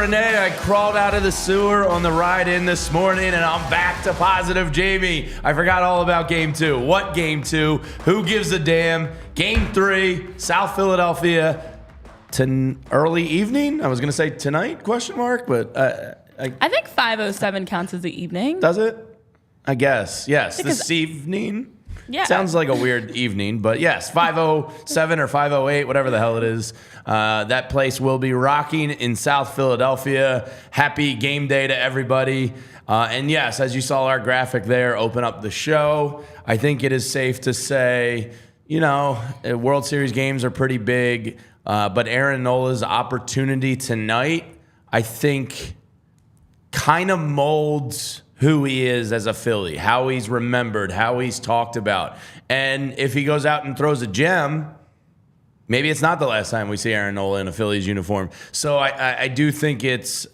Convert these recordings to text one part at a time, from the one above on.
Renee, I crawled out of the sewer on the ride in this morning, and I'm back to positive Jamie. I forgot all about Game 2. What Game 2? Who gives a damn? Game 3, South Philadelphia. Early evening? I was going to say tonight, question mark, but I think 5:07 counts as the evening. Does it? I guess. Yes, this evening. Yeah. Sounds like a weird evening, but yes, 5:07 or 5:08, whatever the hell it is. That place will be rocking in South Philadelphia. Happy game day to everybody. And yes, as you saw our graphic there, open up the show. I think it is safe to say, you know, World Series games are pretty big, but Aaron Nola's opportunity tonight, I think, kind of molds who he is as a Philly, how he's remembered, how he's talked about. And if he goes out and throws a gem, maybe it's not the last time we see Aaron Nola in a Phillies uniform. So I do think it's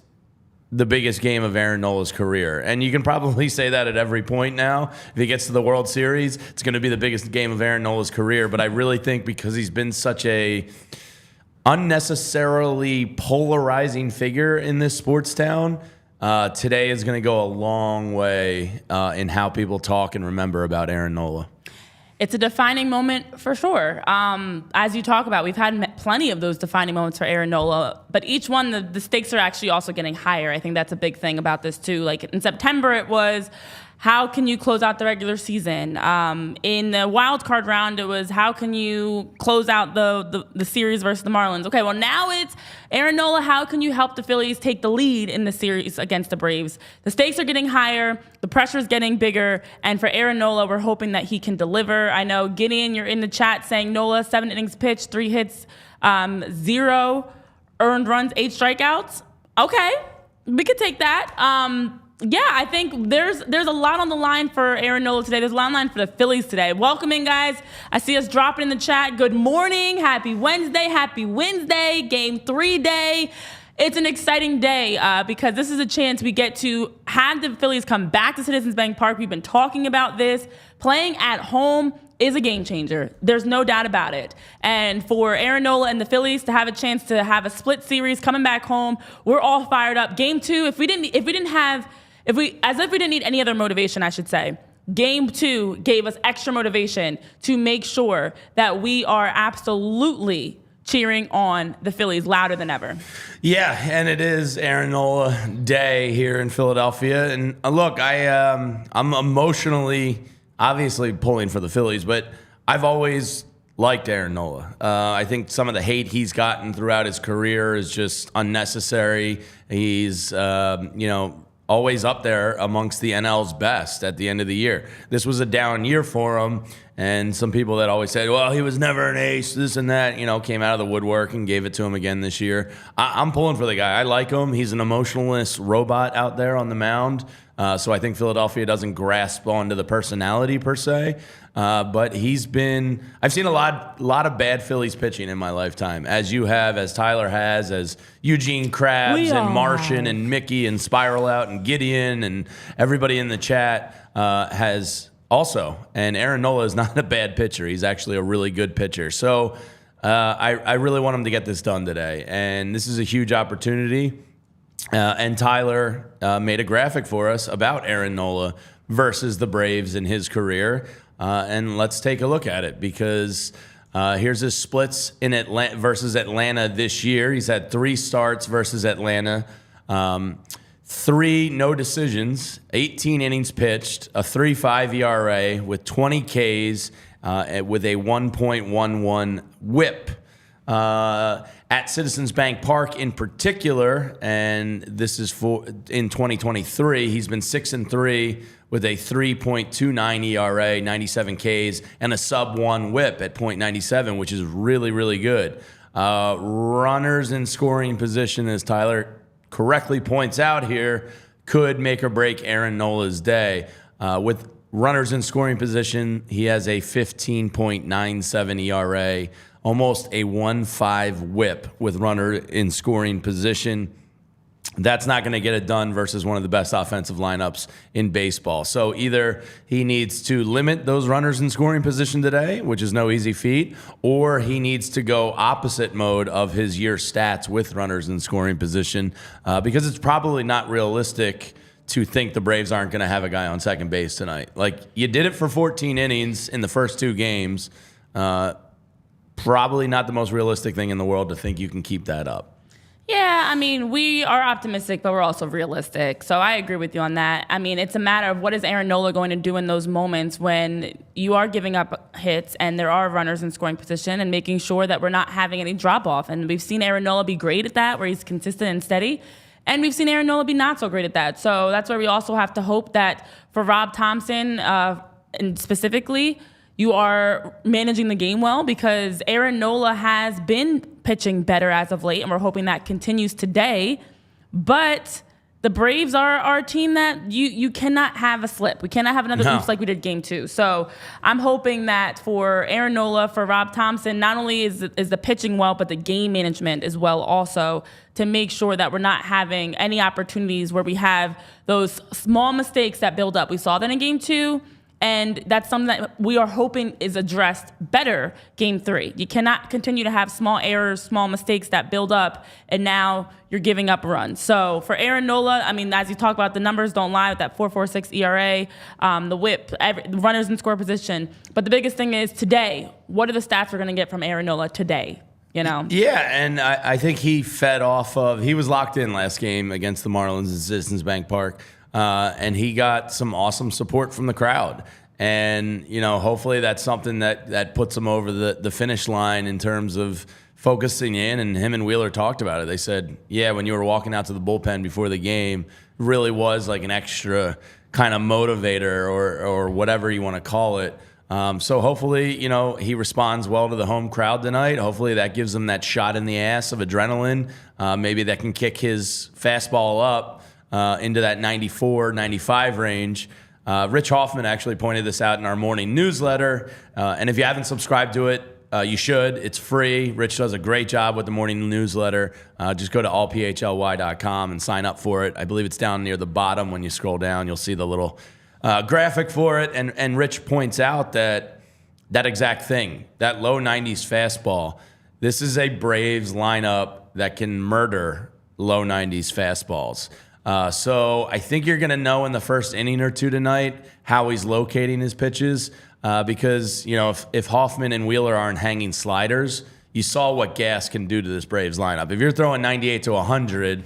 the biggest game of Aaron Nola's career. And you can probably say that at every point now. If he gets to the World Series, it's going to be the biggest game of Aaron Nola's career. But I really think because he's been such a unnecessarily polarizing figure in this sports town, today is going to go a long way in how people talk and remember about Aaron Nola. It's a defining moment for sure. As you talk about, we've had plenty of those defining moments for Aaron Nola, but each one, the stakes are actually also getting higher. I think that's a big thing about this too. Like in September, it was, how can you close out the regular season? In the wild card round, it was, how can you close out the series versus the Marlins? Okay, well now it's, Aaron Nola, how can you help the Phillies take the lead in the series against the Braves? The stakes are getting higher, the pressure is getting bigger, and for Aaron Nola, we're hoping that he can deliver. I know, Gideon, you're in the chat saying Nola, 7 innings pitched, 3 hits, 0 earned runs, 8 strikeouts. Okay, we could take that. Yeah, I think there's a lot on the line for Aaron Nola today. There's a lot on the line for the Phillies today. Welcome in, guys. I see us dropping in the chat. Good morning. Happy Wednesday. Happy Wednesday. Game 3 day. It's an exciting day because this is a chance we get to have the Phillies come back to Citizens Bank Park. We've been talking about this. Playing at home is a game changer. There's no doubt about it. And for Aaron Nola and the Phillies to have a chance to have a split series coming back home, we're all fired up. Game 2, if we didn't need any other motivation, I should say, Game 2 gave us extra motivation to make sure that we are absolutely cheering on the Phillies louder than ever. Yeah, and it is Aaron Nola Day here in Philadelphia. And look, I'm emotionally, obviously pulling for the Phillies, but I've always liked Aaron Nola. I think some of the hate he's gotten throughout his career is just unnecessary. He's, always up there amongst the NL's best at the end of the year. This was a down year for him, and some people that always said, well, he was never an ace, this and that, came out of the woodwork and gave it to him again this year. I'm pulling for the guy. I like him. He's an emotionless robot out there on the mound, so I think Philadelphia doesn't grasp onto the personality per se. But I've seen a lot of bad Phillies pitching in my lifetime, as you have, as Tyler has, as Eugene Krabs and Martian and Mickey and Spiral Out and Gideon and everybody in the chat has also. And Aaron Nola is not a bad pitcher. He's actually a really good pitcher. So I really want him to get this done today. And this is a huge opportunity. And Tyler made a graphic for us about Aaron Nola versus the Braves in his career. And let's take a look at it, because here's his splits in Atlanta versus Atlanta this year. He's had 3 starts versus Atlanta, 3 no decisions, 18 innings pitched, a 3.5 ERA with 20 Ks with a 1.11 WHIP. At Citizens Bank Park in particular, and this is in 2023, he's been 6-3 with a 3.29 ERA, 97 Ks, and a sub-1 whip at .97, which is really, really good. Runners in scoring position, as Tyler correctly points out here, could make or break Aaron Nola's day. With runners in scoring position, he has a 15.97 ERA, almost a 1.5 whip with runner in scoring position. That's not going to get it done versus one of the best offensive lineups in baseball. So either he needs to limit those runners in scoring position today, which is no easy feat, or he needs to go opposite mode of his year stats with runners in scoring position, because it's probably not realistic to think the Braves aren't going to have a guy on second base tonight. Like, you did it for 14 innings in the first 2 games. Probably not the most realistic thing in the world to think you can keep that up. Yeah, I mean, we are optimistic, but we're also realistic. So I agree with you on that. I mean, it's a matter of what is Aaron Nola going to do in those moments when you are giving up hits and there are runners in scoring position, and making sure that we're not having any drop-off. And we've seen Aaron Nola be great at that, where he's consistent and steady. And we've seen Aaron Nola be not so great at that. So that's where we also have to hope that for Rob Thompson, and specifically, you are managing the game well, because Aaron Nola has been pitching better as of late, and we're hoping that continues today. But the Braves are a team that you cannot have a slip. We cannot have another oops like we did game 2. So I'm hoping that for Aaron Nola, for Rob Thompson, not only is the pitching well, but the game management as well also, to make sure that we're not having any opportunities where we have those small mistakes that build up. We saw that in game 2. And that's something that we are hoping is addressed better game 3. You cannot continue to have small errors, small mistakes that build up, and now you're giving up runs. So for Aaron Nola, I mean, as you talk about, the numbers don't lie with that 4.46 ERA, the whip, the runners in score position. But the biggest thing is today, what are the stats we're going to get from Aaron Nola today? You know? Yeah, and I think he fed off of, he was locked in last game against the Marlins at Citizens Bank Park. And he got some awesome support from the crowd. And, you know, hopefully that's something that puts him over the finish line in terms of focusing in. And him and Wheeler talked about it. They said, yeah, when you were walking out to the bullpen before the game, it really was like an extra kind of motivator or whatever you want to call it. So hopefully, you know, he responds well to the home crowd tonight. Hopefully that gives him that shot in the ass of adrenaline. Maybe that can kick his fastball up into that 94, 95 range. Rich Hoffman actually pointed this out in our morning newsletter. And if you haven't subscribed to it, you should. It's free. Rich does a great job with the morning newsletter. Just go to allphly.com and sign up for it. I believe it's down near the bottom. When you scroll down, you'll see the little graphic for it. And Rich points out that exact thing, that low 90s fastball. This is a Braves lineup that can murder low 90s fastballs. So I think you're going to know in the first inning or 2 tonight how he's locating his pitches, because, you know, if Hoffman and Wheeler aren't hanging sliders, you saw what gas can do to this Braves lineup. If you're throwing 98 to 100,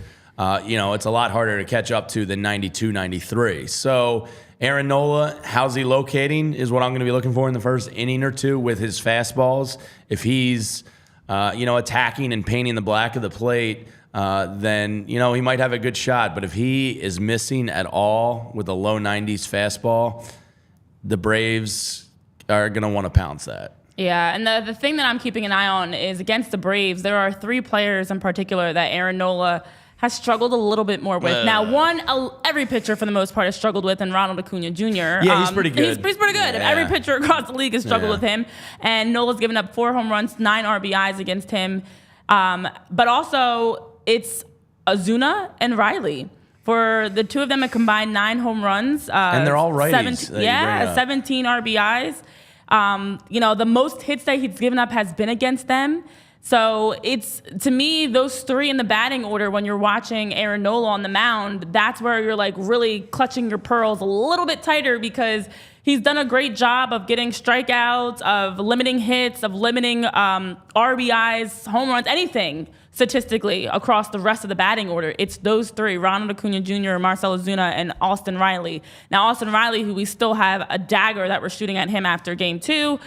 you know, it's a lot harder to catch up to than 92, 93. So Aaron Nola, how's he locating is what I'm going to be looking for in the first inning or 2 with his fastballs. If he's, you know, attacking and painting the black of the plate, then, you know, he might have a good shot. But if he is missing at all with a low 90s fastball, the Braves are going to want to pounce that. Yeah, and the thing that I'm keeping an eye on is against the Braves, there are 3 players in particular that Aaron Nola has struggled a little bit more with. Now, every pitcher for the most part has struggled with, and Ronald Acuna Jr. Yeah, he's pretty good. He's pretty good. Yeah. Every pitcher across the league has struggled with him. And Nola's given up 4 home runs, 9 RBIs against him. But also, it's Ozuna and Riley. For the 2 of them, a combined 9 home runs. And they're all righties. 17 RBIs. You know, the most hits that he's given up has been against them. So it's, to me, those 3 in the batting order, when you're watching Aaron Nola on the mound, that's where you're like really clutching your pearls a little bit tighter, because he's done a great job of getting strikeouts, of limiting hits, of limiting RBIs, home runs, anything statistically across the rest of the batting order. It's those 3, Ronald Acuna Jr., Marcell Ozuna, and Austin Riley. Now, Austin Riley, who we still have a dagger that we're shooting at him after game 2.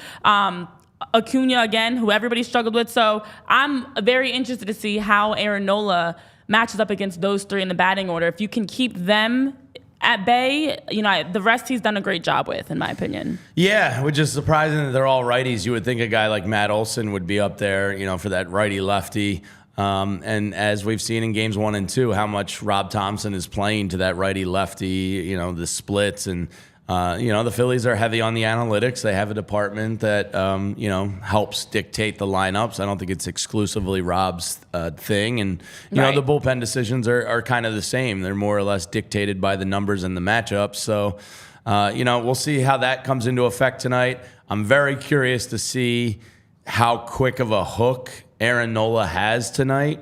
Acuna, again, who everybody struggled with. So I'm very interested to see how Aaron Nola matches up against those 3 in the batting order. If you can keep them at bay, the rest he's done a great job with, in my opinion. Yeah, which is surprising that they're all righties. You would think a guy like Matt Olson would be up there, for that righty-lefty. And as we've seen in games 1 and 2, how much Rob Thompson is playing to that righty-lefty, the splits. And, the Phillies are heavy on the analytics. They have a department that, helps dictate the lineups. I don't think it's exclusively Rob's thing. And, Right. the bullpen decisions are kind of the same. They're more or less dictated by the numbers and the matchups. So, we'll see how that comes into effect tonight. I'm very curious to see how quick of a hook Aaron Nola has tonight.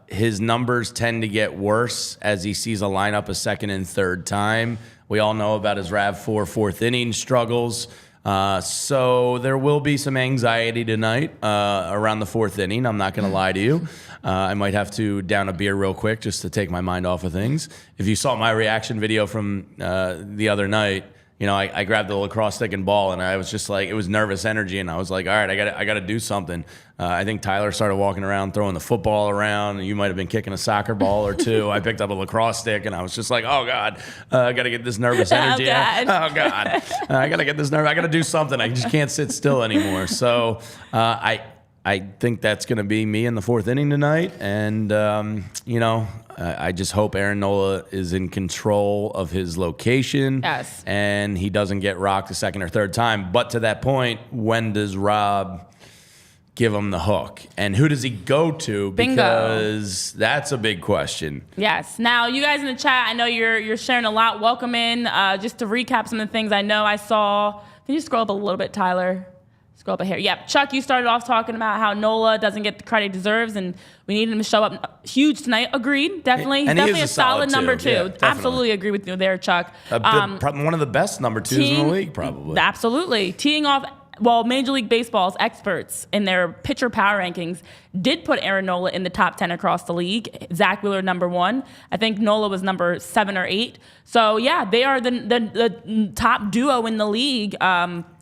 His numbers tend to get worse as he sees a lineup a second and third time. We all know about his RAV4 fourth inning struggles. So there will be some anxiety tonight around the fourth inning. I'm not going to lie to you. I might have to down a beer real quick just to take my mind off of things. If you saw my reaction video from the other night, I grabbed the lacrosse stick and ball, and I was just like, it was nervous energy, and I was like, all right, I got to do something. I think Tyler started walking around, throwing the football around, and you might have been kicking a soccer ball or two. I picked up a lacrosse stick, and I was just like, oh, God, I got to get this nervous energy out. Oh, God. I got to get this nerve. I got to do something. I just can't sit still anymore. So I think that's going to be me in the fourth inning tonight, and, I just hope Aaron Nola is in control of his location. Yes. And he doesn't get rocked a second or third time. But to that point, when does Rob give him the hook? And who does he go to? Bingo. Because that's a big question. Yes. Now, you guys in the chat, I know you're sharing a lot. Welcome in. Just to recap some of the things I know I saw. Can you scroll up a little bit, Tyler? Scroll up here. Yep. Chuck, you started off talking about how Nola doesn't get the credit he deserves, and we need him to show up huge tonight. Agreed. Definitely. He's definitely a solid number two. Yeah, absolutely agree with you there, Chuck. One of the best number twos in the league, probably. Absolutely. Teeing off, Major League Baseball's experts in their pitcher power rankings did put Aaron Nola in the top 10 across the league. Zach Wheeler, number 1. I think Nola was number 7 or 8. So, yeah, they are the top duo in the league.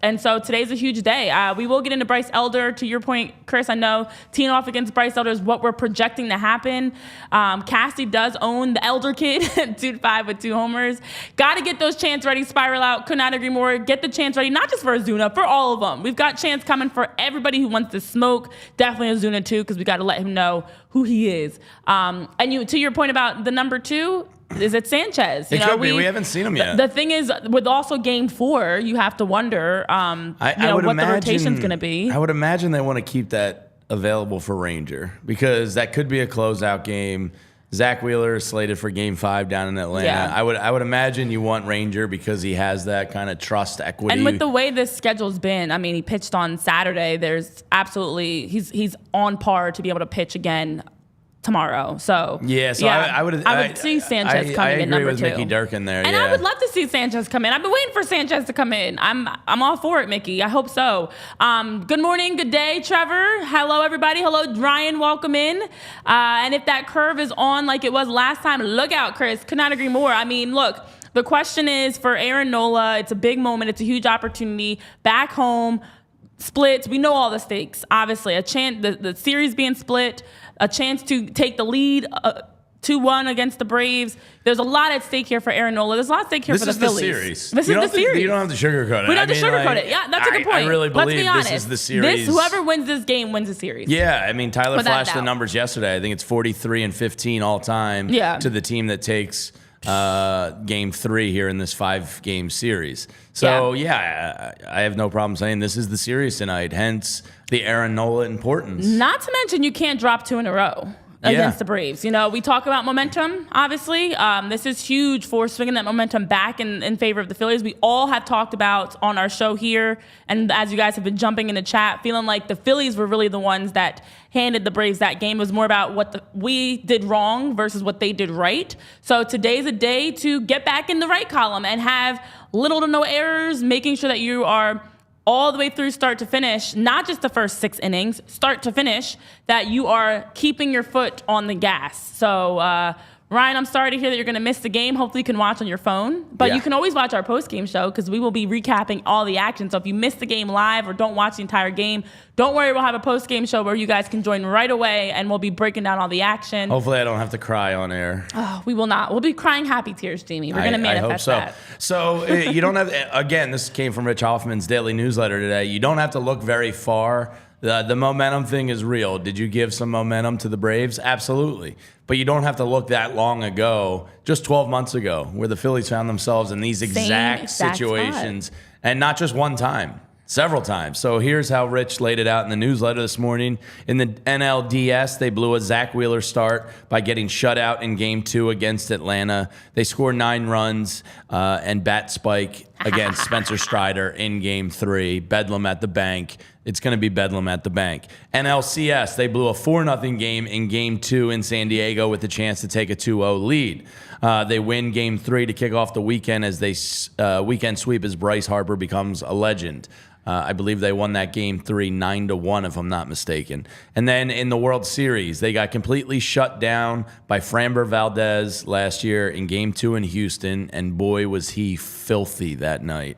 And so today's a huge day. We will get into Bryce Elder. To your point, Chris, I know teeing off against Bryce Elder is what we're projecting to happen. Cassie does own the Elder kid, 2-5 with 2 homers. Got to get those chants ready, spiral out. Could not agree more. Get the chants ready, not just for Ozuna, for all of them. We've got chants coming for everybody who wants to smoke. Definitely Ozuna, too, because we got to let him know who he is. And to your point about the number 2, is it Sanchez? It could be. We haven't seen him yet. The thing is, with also game 4, you have to wonder, what the rotation's going to be. I would imagine they want to keep that available for Ranger because that could be a closeout game. Zach Wheeler is slated for Game 5 down in Atlanta. Yeah. I would imagine you want Ranger because he has that kind of trust equity. And with the way this schedule's been, I mean, he pitched on Saturday. There's absolutely he's on par to be able to pitch again tomorrow. So I would see Sanchez coming in number 2. I agree with Mickey Durkin there. And I would love to see Sanchez come in. I've been waiting for Sanchez to come in. I'm all for it, Mickey. I hope so. Good morning, good day, Trevor. Hello, everybody. Hello, Ryan. Welcome in. And if that curve is on like it was last time, look out, Chris. Could not agree more. I mean, look. The question is for Aaron Nola. It's a big moment. It's a huge opportunity. Back home, splits. We know all the stakes. Obviously, a chance. The series being split. A chance to take the lead 2-1 against the Braves. There's a lot at stake here for Aaron Nola. There's a lot at stake here for the Phillies. This is the series. This is the series. You don't have to sugarcoat it. We don't have to sugarcoat it. Yeah, that's a good point. I really believe Let's be honest. this is the series. Whoever wins this game wins the series. Yeah, I mean, Tyler Without flashed the doubt. numbers yesterday. I think it's 43-15 all time to the team that takes Game 3 here in this 5-game series. So, I have no problem saying this is the series tonight, hence the Aaron Nola importance. Not to mention you can't drop 2 in a row against the Braves. We talk about momentum, obviously. This is huge for swinging that momentum back in favor of the Phillies. We all have talked about on our show here, and as you guys have been jumping in the chat, feeling like the Phillies were really the ones that handed the Braves that game. It was more about what we did wrong versus what they did right. So today's a day to get back in the right column and have little to no errors, making sure that you are all the way through start to finish, not just the first 6 innings, start to finish, that you are keeping your foot on the gas. So Ryan, I'm sorry to hear that you're going to miss the game. Hopefully you can watch on your phone. But you can always watch our post-game show because we will be recapping all the action. So if you miss the game live or don't watch the entire game, don't worry. We'll have a post-game show where you guys can join right away, and we'll be breaking down all the action. Hopefully I don't have to cry on air. Oh, we will not. We'll be crying happy tears, Jamie. We're going to manifest that. So you don't have, again, this came from Rich Hoffman's daily newsletter today. You don't have to look very far. The momentum thing is real. Did you give some momentum to the Braves? Absolutely. But you don't have to look that long ago, just 12 months ago, where the Phillies found themselves in these exact situations. Spot. And not just one time, several times. So here's how Rich laid it out in the newsletter this morning. In the NLDS, they blew a Zach Wheeler start by getting shut out in Game 2 against Atlanta. They scored 9 runs and bat spike against Spencer Strider in Game 3. Bedlam at the bank. It's going to be bedlam at the bank. NLCS, they blew a 4-0 game in Game 2 in San Diego with a chance to take a 2-0 lead. They win Game 3 to kick off the weekend as they weekend sweep as Bryce Harper becomes a legend. I believe they won that Game 3 9-1, if I'm not mistaken. And then in the World Series, they got completely shut down by Framber Valdez last year in Game 2 in Houston, and boy, was he filthy that night.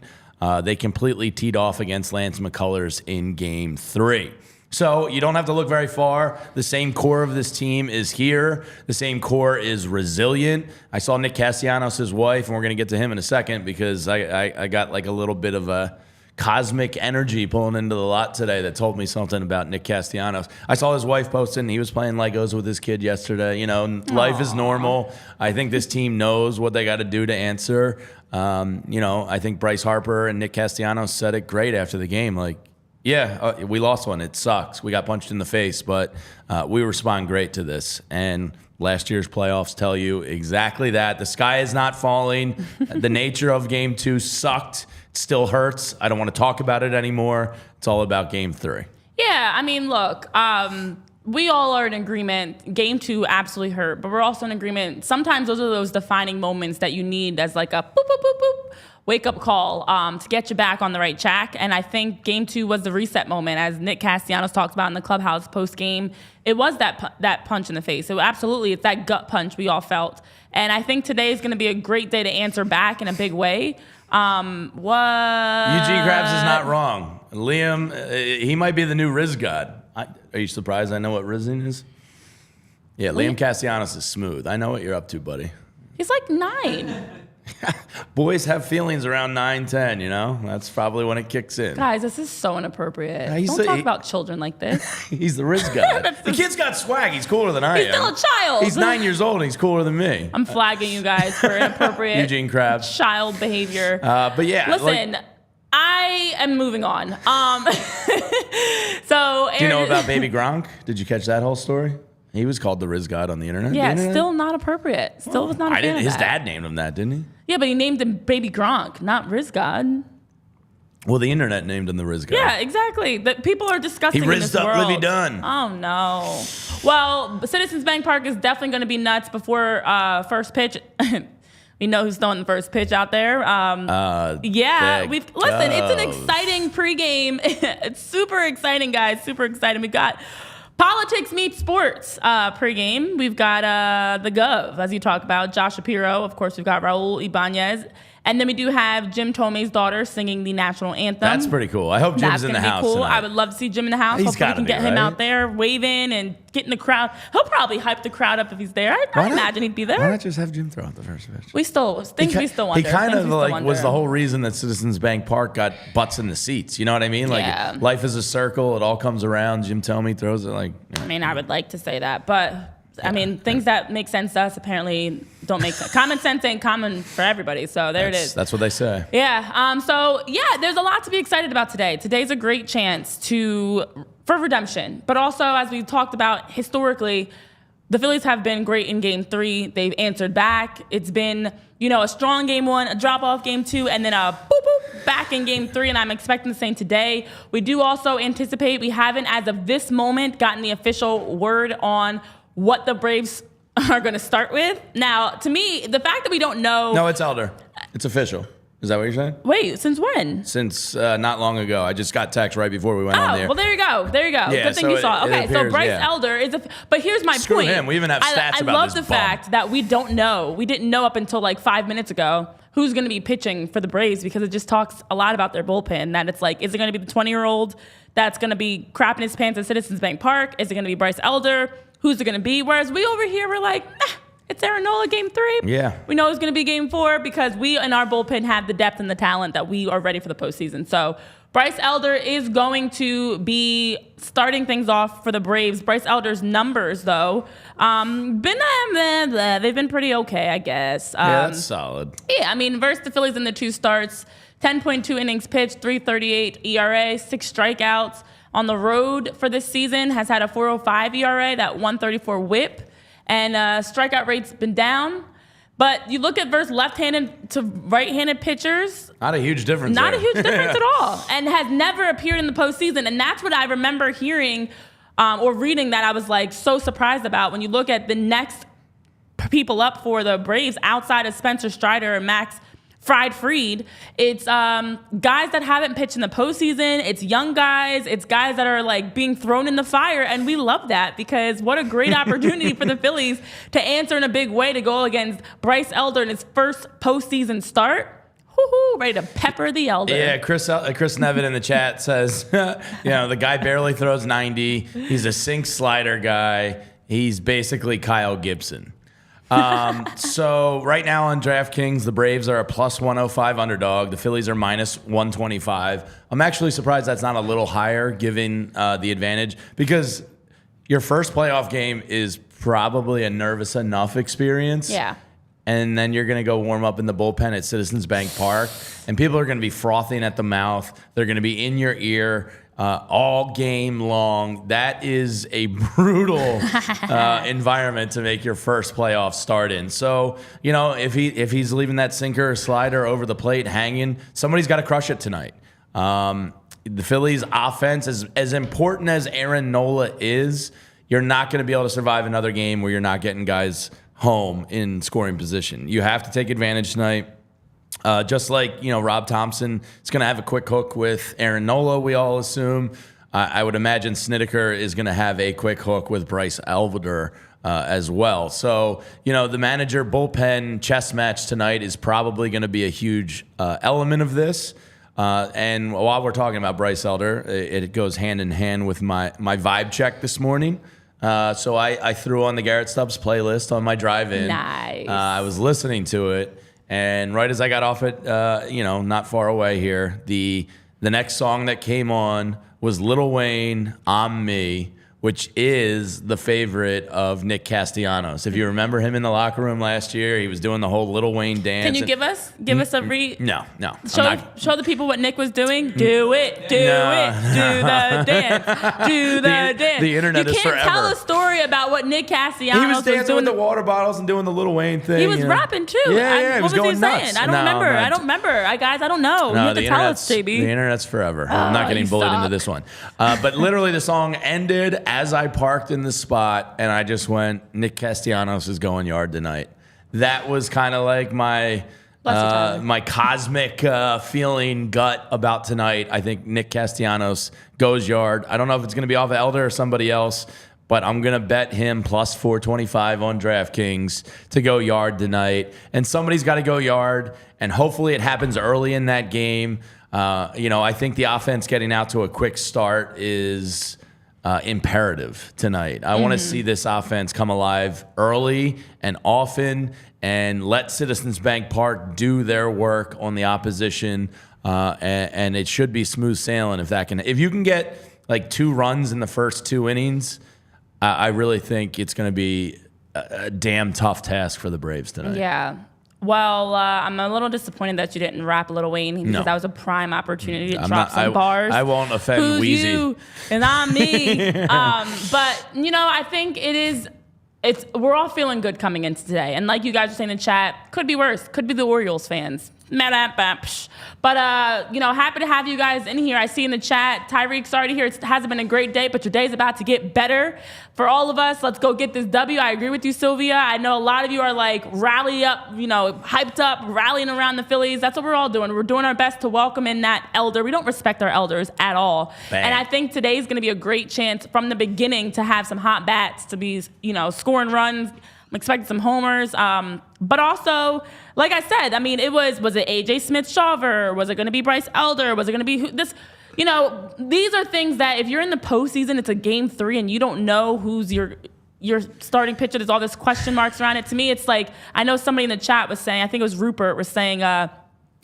They completely teed off against Lance McCullers in Game 3. So you don't have to look very far. The same core of this team is here. The same core is resilient. I saw Nick Castellanos' wife, and we're going to get to him in a second because I got like a little bit of a cosmic energy pulling into the lot today that told me something about Nick Castellanos. I saw his wife posting he was playing Legos with his kid yesterday. You know, life is normal. I think this team knows what they got to do to answer. You know, I think Bryce Harper and Nick Castellanos said it great after the game. Like, yeah, we lost one. It sucks. We got punched in the face, but we respond great to this. And last year's playoffs tell you exactly that. The sky is not falling. The nature of Game 2 sucked. It still hurts. I don't want to talk about it anymore. It's all about Game 3. Yeah, I mean, look, we all are in agreement. Game 2 absolutely hurt, but we're also in agreement. Sometimes those are those defining moments that you need as like a boop, boop, boop, boop, wake-up call to get you back on the right track. And I think Game 2 was the reset moment, as Nick Castellanos talked about in the clubhouse post-game. It was that punch in the face. So absolutely, it's that gut punch we all felt. And I think today is going to be a great day to answer back in a big way. Eugene Krabs is not wrong. Liam, he might be the new Riz God. Are you surprised I know what rizzing is? Yeah, Liam Castellanos is smooth. I know what you're up to, buddy. He's like 9. Boys have feelings around 9, 10, you know? That's probably when it kicks in. Guys, this is so inappropriate. Don't talk about children like this. He's the Riz guy. The kid's got swag. He's cooler than I am. He's still a child. He's 9 years old and he's cooler than me. I'm flagging you guys for inappropriate Eugene Krabs. child behavior. But yeah. Listen, I am moving on. So do you know about Baby Gronk? Did you catch that whole story? He was called the Riz God on the internet. Yeah, still not appropriate. Still was not a fan of his that. dad named him that, didn't he? Yeah, but he named him Baby Gronk, not Riz God. Well, the internet named him the Riz God. Yeah, exactly. That people are disgusting in this world. He rizzed up Livy Dunn. Oh, no. Well, Citizens Bank Park is definitely going to be nuts before first pitch. We know who's throwing the first pitch out there. Yeah, listen. It's an exciting pregame. It's super exciting, guys. Super exciting. We got politics meets sports pregame. We've got the Gov, as you talk about, Josh Shapiro. Of course, we've got Raul Ibanez. And then we do have Jim Tomei's daughter singing the national anthem. That's pretty cool. I hope Jim's in the house. Cool. I would love to see Jim in the house. Hopefully we can get him out there waving and getting the crowd. He'll probably hype the crowd up if he's there. I imagine he'd be there. Why not just have Jim throw out the first pitch? We still wonder. He kind of was the whole reason that Citizens Bank Park got butts in the seats. You know what I mean? Like life is a circle. It all comes around. Jim Tomei throws it like. I mean, I would like to say that, but. I mean, things that make sense to us apparently don't make sense. Common sense ain't common for everybody, so it is. That's what they say. Yeah. There's a lot to be excited about today. Today's a great chance for redemption, but also, as we talked about historically, the Phillies have been great in Game 3. They've answered back. It's been, a strong Game 1, a drop-off Game 2, and then a boop-boop back in Game 3, and I'm expecting the same today. We do also anticipate, we haven't, as of this moment, gotten the official word on what the Braves are going to start with. Now, to me, the fact that we don't know... No, it's Elder. It's official. Is that what you're saying? Wait, since when? Since not long ago. I just got text right before we went on there. Well, there you go. Yeah, Good thing you saw. Okay, so Bryce Elder is but here's my Screw point. him. We even have stats I about love this the fact that we didn't know up until like 5 minutes ago who's going to be pitching for the Braves, because it just talks a lot about their bullpen. That it's like, is it going to be the 20-year-old that's going to be crapping his pants at Citizens Bank Park? Is it going to be Bryce Elder? Who's it going to be? Whereas we over here, we're like, it's Aaron Nola game 3. Yeah. We know it's going to be game 4 because we in our bullpen have the depth and the talent that we are ready for the postseason. So Bryce Elder is going to be starting things off for the Braves. Bryce Elder's numbers, though, they've been pretty okay, I guess. Yeah, that's solid. Yeah, I mean, versus the Phillies in the 2 starts, 10.2 innings pitched, 3.38 ERA, 6 strikeouts. On the road for this season, has had a 4.05 ERA, that 1.34 WHIP. And strikeout rate's been down. But you look at versus left-handed to right-handed pitchers. Not a huge difference. Not a huge difference at all. And has never appeared in the postseason. And that's what I remember hearing or reading that I was like so surprised about. When you look at the next people up for the Braves outside of Spencer Strider and Max Fried, it's guys that haven't pitched in the postseason. It's young guys. It's guys that are like being thrown in the fire, and we love that because what a great opportunity for the Phillies to answer in a big way to go against Bryce Elder in his first postseason start. Woo-hoo, ready to pepper the Elder. Yeah, Chris Nevin in the chat says, the guy barely throws 90. He's a sink slider guy. He's basically Kyle Gibson. So right now on DraftKings, the Braves are a plus 105 underdog. The Phillies are minus 125. I'm actually surprised that's not a little higher given the advantage, because your first playoff game is probably a nervous enough experience. Yeah. And then you're going to go warm up in the bullpen at Citizens Bank Park, and people are going to be frothing at the mouth. They're going to be in your ear all game long. That is a brutal environment to make your first playoff start in. So, if he's leaving that sinker or slider over the plate hanging, somebody's got to crush it tonight. The Phillies' offense, as important as Aaron Nola is, you're not going to be able to survive another game where you're not getting guys home in scoring position. You have to take advantage tonight. Just like, Rob Thompson is going to have a quick hook with Aaron Nola, we all assume. I would imagine Snedeker is going to have a quick hook with Bryce Elder as well. So, the manager bullpen chess match tonight is probably going to be a huge element of this. And while we're talking about Bryce Elder, it goes hand in hand with my vibe check this morning. So I threw on the Garrett Stubbs playlist on my drive-in. Nice. I was listening to it. And right as I got off it, not far away here, the next song that came on was Lil Wayne, I'm Me, which is the favorite of Nick Castellanos. If you remember him in the locker room last year, he was doing the whole Lil Wayne dance. Can you give us a read? No. Show the people what Nick was doing. Do it. Do the dance. Do the dance. The internet is forever. You can't tell a story about what Nick Castellanos He was dancing doing with the water bottles and doing the Lil Wayne thing. He was rapping too. Yeah, he was going nuts. Saying? I don't remember. Guys, I don't know. No, you have to tell us, JB. The internet's forever. I'm not getting bullied into this one. But literally the song ended as I parked in the spot, and I just went, Nick Castellanos is going yard tonight. That was kind of like my cosmic feeling gut about tonight. I think Nick Castellanos goes yard. I don't know if it's going to be off of Elder or somebody else, but I'm going to bet him plus 425 on DraftKings to go yard tonight. And somebody's got to go yard, and hopefully it happens early in that game. I think the offense getting out to a quick start is imperative tonight. I want to see this offense come alive early and often and let Citizens Bank Park do their work on the opposition. And it should be smooth sailing if you can get like 2 runs in the first 2 innings. I really think it's going to be a damn tough task for the Braves tonight. Yeah. Well, I'm a little disappointed that you didn't rap Lil Wayne because that was a prime opportunity to drop some bars. I won't offend Who's Wheezy. You and I'm me. But I think we're all feeling good coming into today. And like you guys were saying in the chat, could be worse. Could be the Orioles fans. But, happy to have you guys in here. I see in the chat, Tyreek's already here. It hasn't been a great day, but your day's about to get better. For all of us, let's go get this W. I agree with you, Sylvia. I know a lot of you are like rally up, hyped up, rallying around the Phillies. That's what we're all doing. We're doing our best to welcome in that elder. We don't respect our elders at all. Bang. And I think today's going to be a great chance from the beginning to have some hot bats, to be, scoring runs. I'm expecting some homers. But also, like I said, I mean, was it AJ Smith-Shawver? Was it going to be Bryce Elder? Was it going to be this? These are things that if you're in the postseason, it's a game 3 and you don't know who's your starting pitcher. There's all this question marks around it. To me, it's like, I know somebody in the chat was saying, I think it was Rupert, was saying,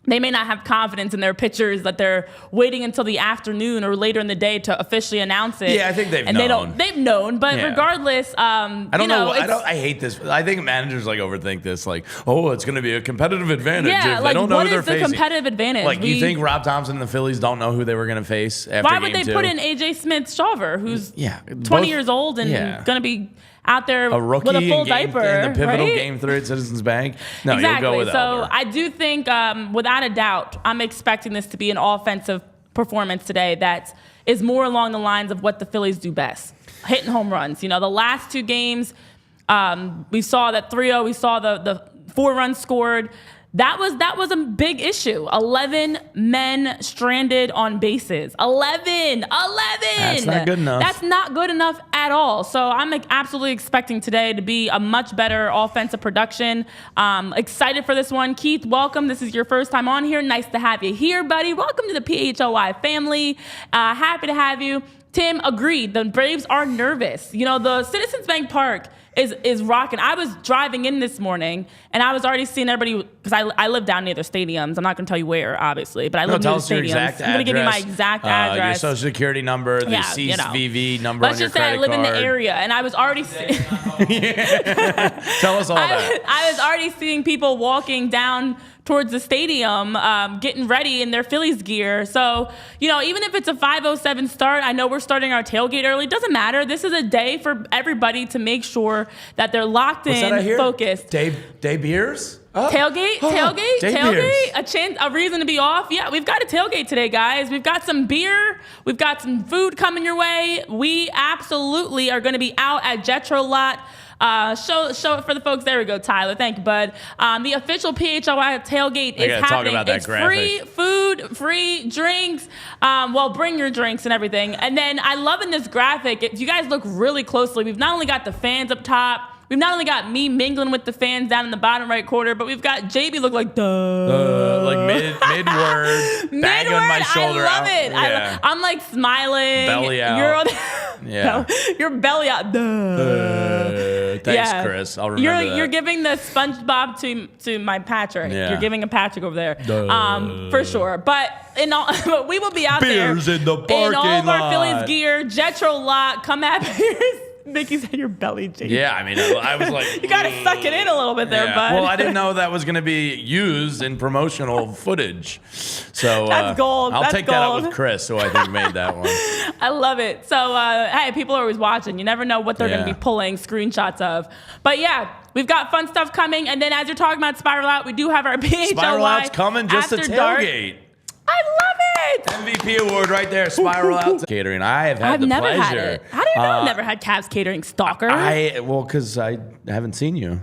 they may not have confidence in their pitchers, that they're waiting until the afternoon or later in the day to officially announce it. Yeah, I think they've known. They've known, but regardless, I don't know. I hate this. I think managers overthink this. It's going to be a competitive advantage if they don't know who they're facing. What is the competitive advantage? You think Rob Thompson and the Phillies don't know who they were going to face after Why would game they 2? put in AJ Smith-Shawver, who's 20 years old and going to be out there a rookie with a full diaper, in the pivotal right? game 3 at Citizens Bank? No, exactly. You'll go with so Elder. I do think, without a doubt, I'm expecting this to be an offensive performance today that is more along the lines of what the Phillies do best, hitting home runs. The last 2 games, we saw that 3-0. We saw the 4 runs scored. That was a big issue. 11 men stranded on bases. 11. That's not good enough. That's not good enough at all. So I'm absolutely expecting today to be a much better offensive production. Excited for this one. Keith, welcome. This is your first time on here. Nice to have you here, buddy. Welcome to the PHLY family. Happy to have you. Tim, agreed. The Braves are nervous. The Citizens Bank Park is rocking. I was driving in this morning, and I was already seeing everybody, because I live down near the stadiums. I'm not going to tell you where, obviously, but I live near the stadiums. I'm going to give you my exact address. Your social security number, the CVV number on your credit card. Let's just say I live in the area, and I was already seeing... Tell us all that. I was already seeing people walking down towards the stadium, getting ready in their Phillies gear. So, even if it's a 5:07 start, I know we're starting our tailgate early. Doesn't matter. This is a day for everybody to make sure that they're locked in, focused. Day beers? Oh. Tailgate. Beers. A reason to be off. Yeah, we've got a tailgate today, guys. We've got some beer. We've got some food coming your way. We absolutely are going to be out at Jetro Lot. Show it for the folks. There we go, Tyler. Thank you, bud. The official PHLY tailgate is happening. Talk about that graphic. Free food, free drinks. Bring your drinks and everything. And then I love in this graphic, if you guys look really closely, we've not only got the fans up top, we've not only got me mingling with the fans down in the bottom right corner, but we've got JB look like mid-word, bag on my shoulder. I love it. Yeah. I'm like smiling. Belly out. Your belly out. Thanks, Chris. I'll remember that. You're giving the SpongeBob to my Patrick. Yeah. You're giving a Patrick over there, for sure. But but we will be out Beers there in the parking in all of our lot. Phillies gear, Jetro Lot. Come at me. Mickey said your belly, Jake. Yeah, I mean, I was like... You got to suck it in a little bit there, bud. Well, I didn't know that was going to be used in promotional footage. So that's gold. I'll take that up with Chris, who I think made that one. I love it. So, hey, people are always watching. You never know what they're going to be pulling screenshots of. But, yeah, we've got fun stuff coming. And then as you're talking about Spiral Out, we do have our PHLY Spiral Out's coming just to tailgate. Dark. I love it. MVP award right there. Spiral Out catering. I've never pleasure. had it. How do you know I've never had Cavs catering, stalker? Because I haven't seen you,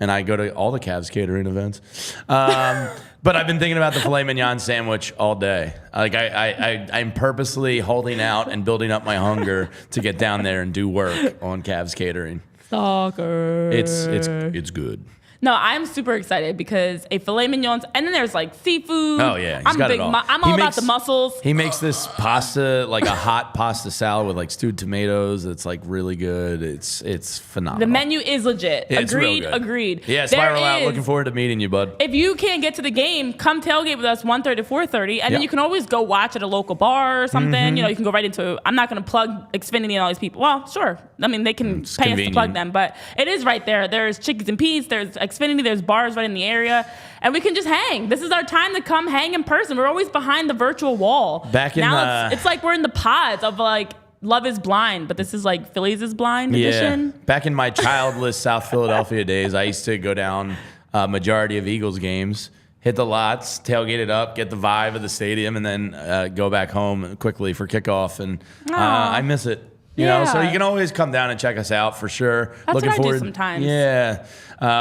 and I go to all the Cavs catering events. But I've been thinking about the filet mignon sandwich all day. I'm purposely holding out and building up my hunger to get down there and do work on Cavs catering. Stalker. It's good. No, I'm super excited because a filet mignon, and then there's like seafood. Oh yeah, he's got it all. I'm all about the mussels. He makes this pasta, like a hot pasta salad with like stewed tomatoes. It's like really good. It's phenomenal. The menu is legit. It's agreed. Real good. Agreed. Yeah, Spiral Out. Looking forward to meeting you, bud. If you can't get to the game, come tailgate with us 1:30 to 4:30, and then you can always go watch at a local bar or something. Mm-hmm. You can go right into. I'm not going to plug Xfinity and all these people. Well, sure. I mean, they can pay us to plug them, but it is right there. There's Chickies and Pete's. There's Xfinity. There's bars right in the area, and we can just hang. This is our time to come hang in person. We're always behind the virtual wall. It's like we're in the pods of like Love is Blind, but this is like Phillies is Blind edition. Back in my childless South Philadelphia days, I used to go down majority of Eagles games hit the lots, tailgate it up, get the vibe of the stadium, and then go back home quickly for kickoff. And I miss it. You know, so you can always come down and check us out for sure. That's looking what I forward, do sometimes. Yeah.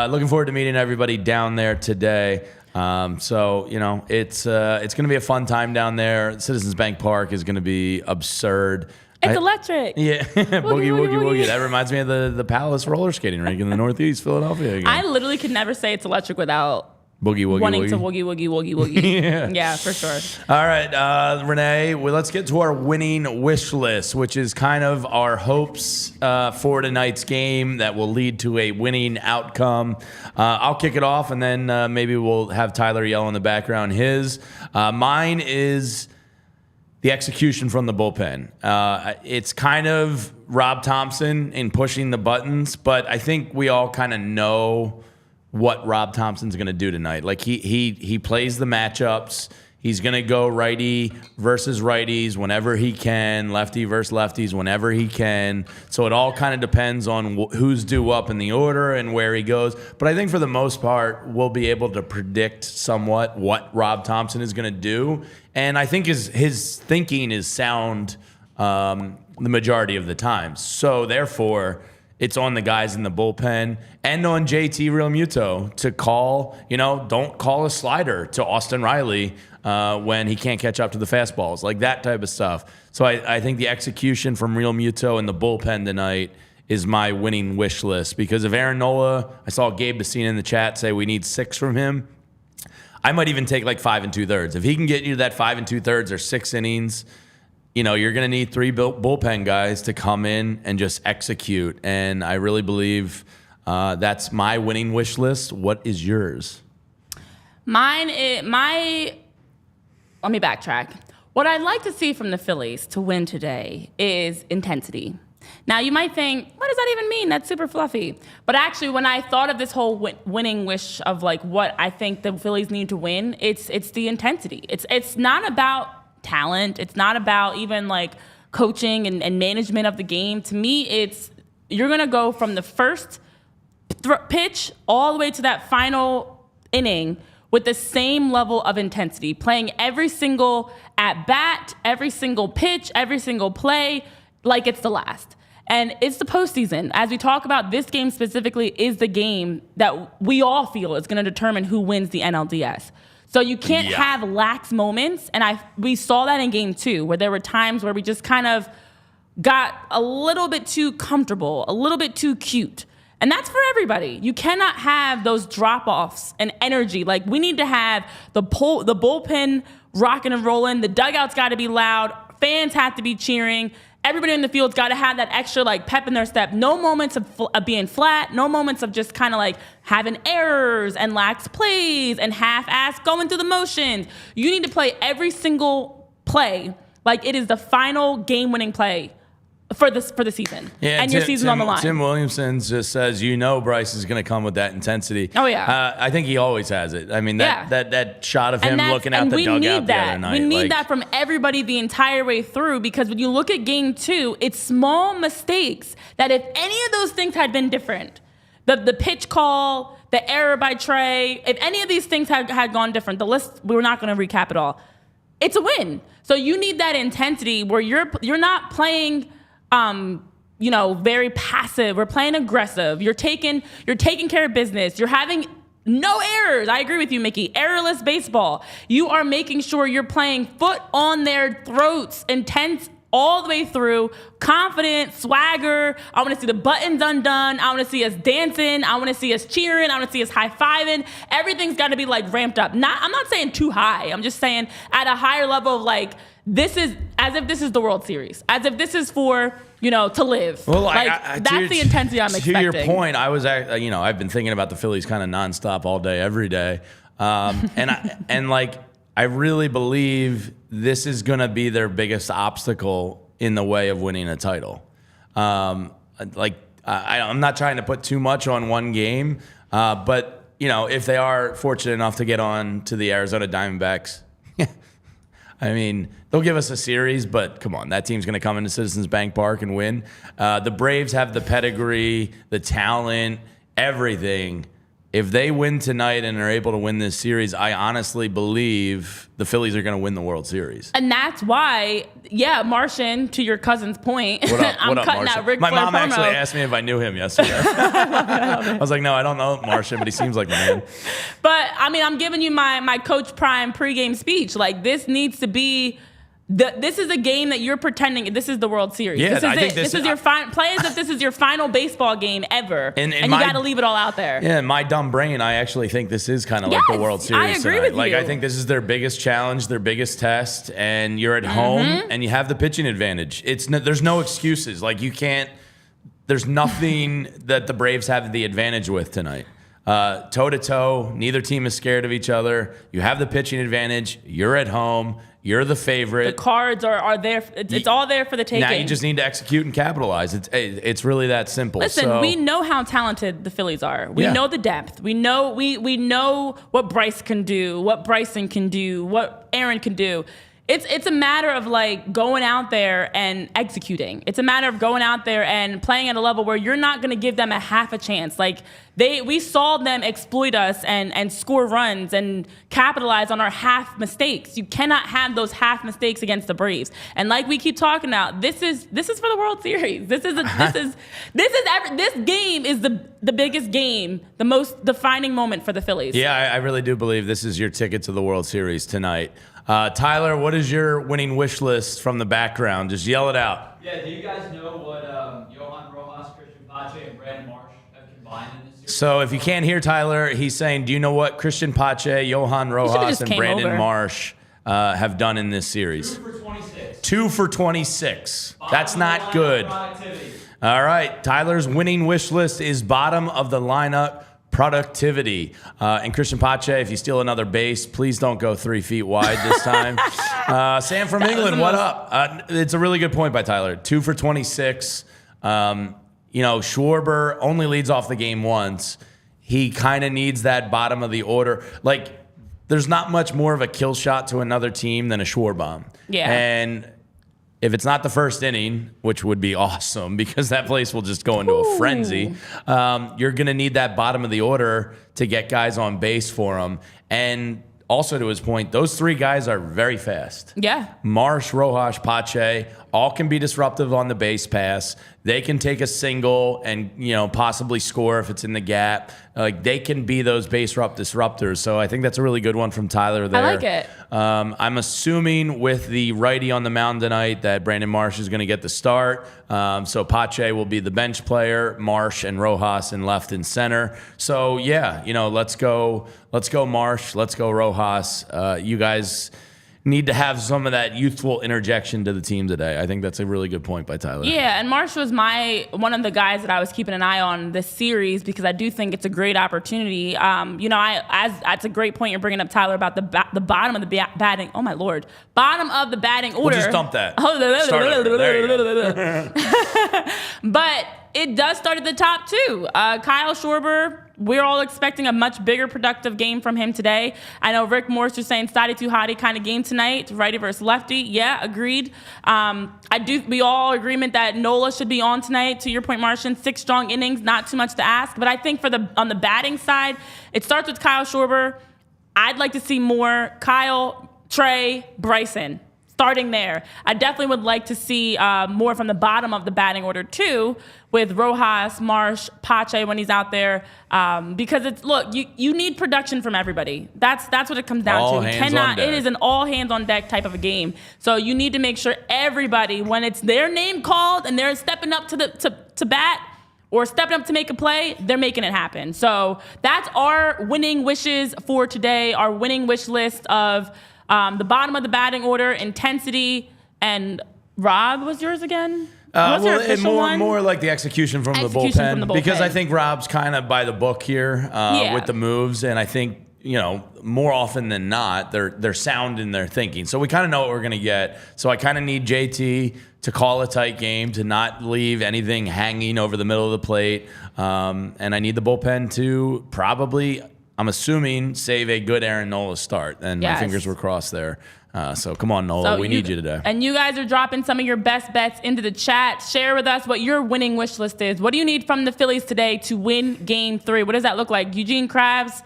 Looking forward to meeting everybody down there today. So, you know, it's going to be a fun time down there. Citizens Bank Park is going to be absurd. It's electric. Yeah. Boogie, woogie, woogie. That reminds me of the Palace roller skating rink in the Northeast Philadelphia. Again. I literally could never say it's electric without Boogie, woogie, wanting woogie. to woogie, woogie, woogie, woogie. Yeah, for sure. All right, Renee, well, let's get to our winning wish list, which is kind of our hopes for tonight's game that will lead to a winning outcome. I'll kick it off, and then maybe we'll have Tyler yell in the background his. Mine is the execution from the bullpen. It's kind of Rob Thompson in pushing the buttons, but I think we all kind of know what Rob Thompson's going to do tonight. Like he plays the matchups. He's going to go righty versus righties whenever he can, lefty versus lefties whenever he can. So it all kind of depends on who's due up in the order and where he goes. But I think for the most part, we'll be able to predict somewhat what Rob Thompson is going to do. And I think his thinking is sound the majority of the time. So therefore, it's on the guys in the bullpen and on JT Realmuto to call, don't call a slider to Austin Riley when he can't catch up to the fastballs, like that type of stuff. So I think the execution from Realmuto in the bullpen tonight is my winning wish list, because if Aaron Nola, I saw Gabe Bassina in the chat say we need 6 from him. I might even take like 5 2/3. If he can get you that 5 2/3 or 6 innings, you're going to need 3 bullpen guys to come in and just execute. And I really believe that's my winning wish list. What is yours? Let me backtrack. What I'd like to see from the Phillies to win today is intensity. Now, you might think, what does that even mean? That's super fluffy. But actually, when I thought of this whole winning wish of like what I think the Phillies need to win, it's the intensity. It's not about talent. It's not about even like coaching and management of the game. To me, it's you're going to go from the first pitch all the way to that final inning with the same level of intensity, playing every single at bat, every single pitch, every single play like it's the last. And it's the postseason. As we talk about, this game specifically is the game that we all feel is going to determine who wins the NLDS. So you can't have lax moments, and we saw that in Game 2, where there were times where we just kind of got a little bit too comfortable, a little bit too cute. And that's for everybody. You cannot have those drop-offs and energy. Like, we need to have the bullpen rocking and rolling. The dugout's got to be loud. Fans have to be cheering. Everybody in the field's got to have that extra pep in their step. No moments of being flat. No moments of just kind of having errors and lax plays and half-ass going through the motions. You need to play every single play like it is the final game-winning play for the season. Yeah, and your season's on the line. Tim Williamson just says, Bryce is going to come with that intensity. Oh, yeah. I think he always has it. I mean, that shot of him looking out the dugout the other night. We need that from everybody the entire way through, because when you look at Game 2, it's small mistakes that if any of those things had been different, the pitch call, the error by Trey, if any of these things had gone different, the list, we're not going to recap it all. It's a win. So you need that intensity where you're not playing very passive. We're playing aggressive. You're taking care of business. You're having no errors. I agree with you, Mickey. Errorless baseball. You are making sure you're playing foot on their throats, intense all the way through, confident, swagger. I want to see the buttons undone. I want to see us dancing. I want to see us cheering. I want to see us high-fiving. Everything's got to be ramped up. I'm not saying too high. I'm just saying at a higher level of this is as if this is the World Series, as if this is for to live. Well, that's the intensity I'm expecting. To your point, I was I've been thinking about the Phillies kind of nonstop all day, every day, I really believe this is going to be their biggest obstacle in the way of winning a title. I'm not trying to put too much on one game, but if they are fortunate enough to get on to the Arizona Diamondbacks. I mean, they'll give us a series, but come on, that team's going to come into Citizens Bank Park and win. The Braves have the pedigree, the talent, everything. if they win tonight and are able to win this series, I honestly believe the Phillies are going to win the World Series. And that's why, Martian, to your cousin's point, What up, I'm cutting Martian? out Ric My Flair mom promo. actually asked me if I knew him yesterday. I was like, no, I don't know Martian, but he seems like a man. But, I mean, I'm giving you my Coach Prime pregame speech. Like, this needs to be... This is a game that you're pretending this is the World Series. Yeah, this is I think it. This is your play as if this is your final baseball game ever, and you got to leave it all out there. Yeah, in my dumb brain, I actually think this is kind of like the World Series. I agree tonight. with you. Like, I think this is their biggest challenge, their biggest test, and you're at home and you have the pitching advantage. There's no excuses. Like, you can't. There's nothing that the Braves have the advantage with tonight. Toe to toe, neither team is scared of each other. You have the pitching advantage. You're at home. You're the favorite. The cards are there. It's all there for the taking. Now you just need to execute and capitalize. It's really that simple. Listen, we know how talented the Phillies are. We know the depth. We know we know what Bryce can do, what Bryson can do, what Aaron can do. It's a matter of like going out there and executing. It's a matter of going out there and playing at a level where you're not going to give them a half a chance. Like we saw them exploit us and score runs and capitalize on our half mistakes. You cannot have those half mistakes against the Braves. And like we keep talking about, this is for the World Series. This game is the biggest game, the most defining moment for the Phillies. Yeah, I really do believe this is your ticket to the World Series tonight. Tyler, what is your winning wish list from the background? Just yell it out. Yeah, do you guys know what Johan Rojas, Christian Pache, and Brandon Marsh have combined in this series? So if you can't hear Tyler, he's saying, do you know what Christian Pache, Johan Rojas, and Brandon Marsh have done in this series? 2 for 26. 2 for 26. That's not good. All right, Tyler's winning wish list is bottom of the lineup productivity. And Christian Pache, if you steal another base, please don't go 3 feet wide this time. Sam from England, what up? It's a really good point by Tyler. 2 for 26. Schwarber only leads off the game once. He kind of needs that bottom of the order. Like, there's not much more of a kill shot to another team than a Schwarber. Yeah. And if it's not the first inning, which would be awesome because that place will just go into a frenzy, you're going to need that bottom of the order to get guys on base for them. And also to his point, those 3 guys are very fast. Yeah. Marsh, Rojas, Pache, all can be disruptive on the base pass. They can take a single and, possibly score if it's in the gap. Like, they can be those base disruptors. So I think that's a really good one from Tyler there. I like it. I'm assuming with the righty on the mound tonight that Brandon Marsh is going to get the start. So Pache will be the bench player, Marsh and Rojas in left and center. So yeah, let's go Marsh, let's go Rojas. You guys need to have some of that youthful interjection to the team today. I think that's a really good point by Tyler. Yeah, and Marsh was one of the guys that I was keeping an eye on this series because I do think it's a great opportunity. That's a great point you're bringing up, Tyler, about the bottom of the batting. Oh my Lord, bottom of the batting order. We'll just dump that. Start over. There you go. But it does start at the top too. Kyle Schwarber, we're all expecting a much bigger productive game from him today. I know Rick Morse is saying Stoddy too hotty kind of game tonight, righty versus lefty. Yeah, agreed. We all agreement that Nola should be on tonight. To your point, Martian, 6 strong innings, not too much to ask. But I think on the batting side, it starts with Kyle Schwarber. I'd like to see more Kyle, Trey, Bryson. Starting there. I definitely would like to see more from the bottom of the batting order too, with Rojas, Marsh, Pache when he's out there, because you need production from everybody. That's what it comes down all to. Hands on deck. It is an all hands on deck type of a game. So you need to make sure everybody, when it's their name called and they're stepping up to bat or stepping up to make a play, they're making it happen. So that's our winning wishes for today. Our winning wish list of the bottom of the batting order, intensity, and Rob, was yours again? What's your official one? More like the execution from the bullpen. Because I think Rob's kind of by the book here with the moves, and I think more often than not they're sound in their thinking. So we kind of know what we're going to get. So I kind of need JT to call a tight game, to not leave anything hanging over the middle of the plate, and I need the bullpen to probably, I'm assuming, save a good Aaron Nola start. And my fingers were crossed there. So come on, Nola, we need you today. And you guys are dropping some of your best bets into the chat. Share with us what your winning wish list is. What do you need from the Phillies today to win Game 3? What does that look like? Eugene Krabs,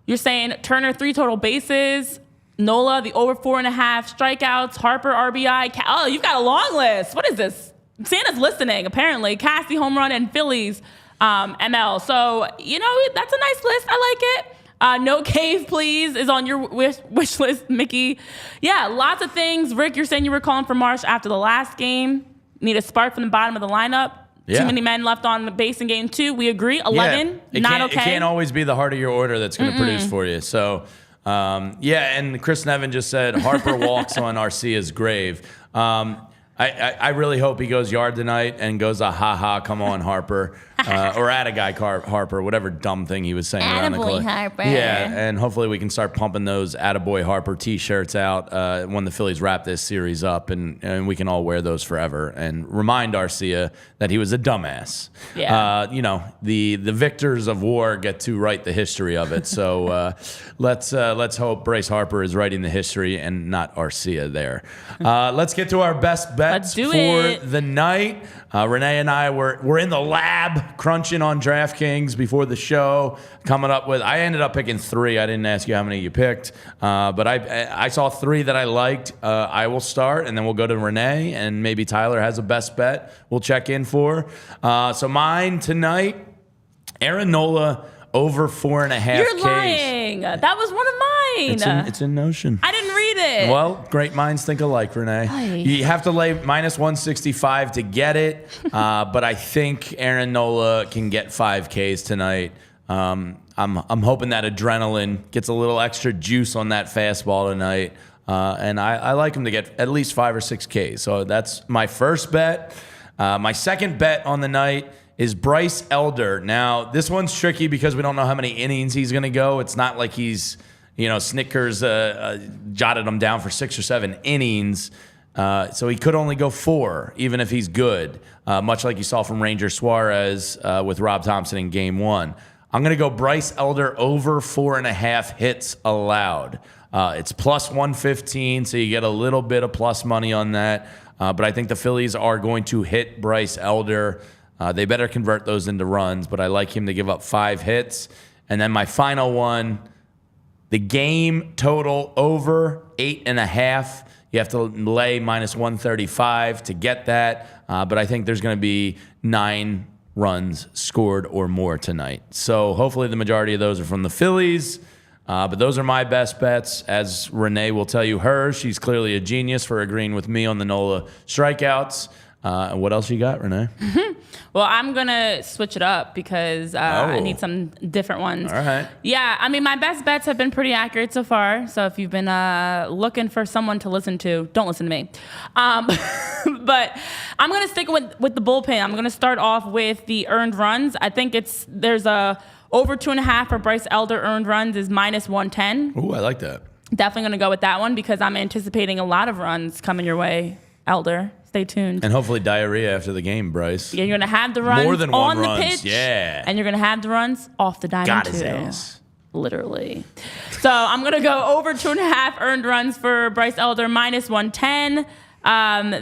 you're saying Turner 3 total bases. Nola, the over 4.5 strikeouts. Harper, RBI. Oh, you've got a long list. What is this? Santa's listening, apparently. Cassie, home run, and Phillies, ML. So, that's a nice list. I like it. No cave, please, is on your wish list, Mickey. Yeah, lots of things. Rick, you're saying you were calling for Marsh after the last game. Need a spark from the bottom of the lineup. Yeah. Too many men left on the base in Game 2. We agree. 11, not okay. It can't always be the heart of your order that's going to produce for you. So, and Chris Nevin just said Harper walks on Arcia's grave. I really hope he goes yard tonight and goes ha, come on, Harper. Or at a guy, Harper, whatever dumb thing he was saying around the club. Harper. Yeah, and hopefully we can start pumping those Attaboy Harper T-shirts out when the Phillies wrap this series up, and we can all wear those forever and remind Arcia that he was a dumbass. Yeah. The victors of war get to write the history of it. So let's hope Bryce Harper is writing the history and not Arcia there. Let's get to our best bets for the night. Renee and I were in the lab crunching on DraftKings before the show, coming up with. I ended up picking 3. I didn't ask you how many you picked, but I saw 3 that I liked. I will start, and then we'll go to Renee, and maybe Tyler has a best bet we'll check in for. So mine tonight, Aaron Nola over 4.5 You're Ks. lying. That was one of mine. It's in Notion. I didn't read it. Well, great minds think alike, Renee. Aye. You have to lay minus 165 to get it, but I think Aaron Nola can get 5 Ks tonight. I'm hoping that adrenaline gets a little extra juice on that fastball tonight, and I like him to get at least 5 or 6 Ks. So that's my first bet. My second bet on the night is Bryce Elder. Now, this one's tricky because we don't know how many innings he's going to go. It's not like he's, Snickers jotted him down for 6 or 7 innings. So he could only go 4, even if he's good, much like you saw from Ranger Suarez with Rob Thompson in Game 1. I'm going to go Bryce Elder over 4.5 hits allowed. It's plus 115, so you get a little bit of plus money on that. But I think the Phillies are going to hit Bryce Elder. They better convert those into runs, but I like him to give up 5 hits. And then my final one, the game total over 8.5. You have to lay minus 135 to get that. But I think there's going to be 9 runs scored or more tonight. So hopefully the majority of those are from the Phillies. But those are my best bets. As Renee will tell you hers, she's clearly a genius for agreeing with me on the Nola strikeouts. And what else you got, Renee? Well, I'm going to switch it up because I need some different ones. All right. Yeah, I mean, my best bets have been pretty accurate so far. So if you've been looking for someone to listen to, don't listen to me. But I'm going to stick with the bullpen. I'm going to start off with the earned runs. I think there's a over 2.5 for Bryce Elder earned runs is minus 110. Ooh, I like that. Definitely going to go with that one because I'm anticipating a lot of runs coming your way, Elder. Stay tuned. And hopefully diarrhea after the game, Bryce. Yeah, you're going to have the runs more than on one the runs. pitch. Yeah. And you're going to have the runs off the diamond, Got too. his ass. Literally. So I'm going to go over 2.5 earned runs for Bryce Elder, minus 110.